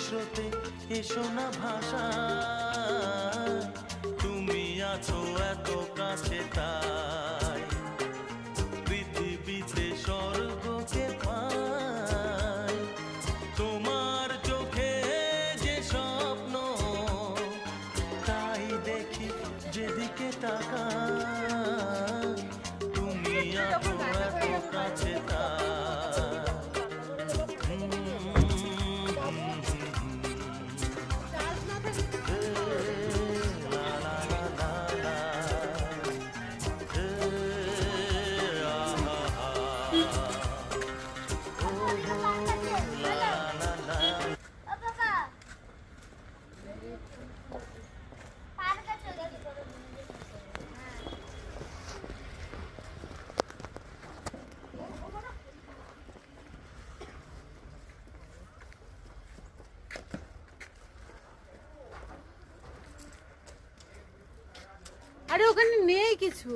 স্রোতে এসো না ভাষা, তুমি আছো এত কাছে তাই পৃথিবীতে স্বর্গকে পাই। তোমার চোখে যে স্বপ্ন তাই দেখি যেদিকে তাকাই, তুমি আছো এত কাছে তাই। আরে ওখানে নেই কিছু।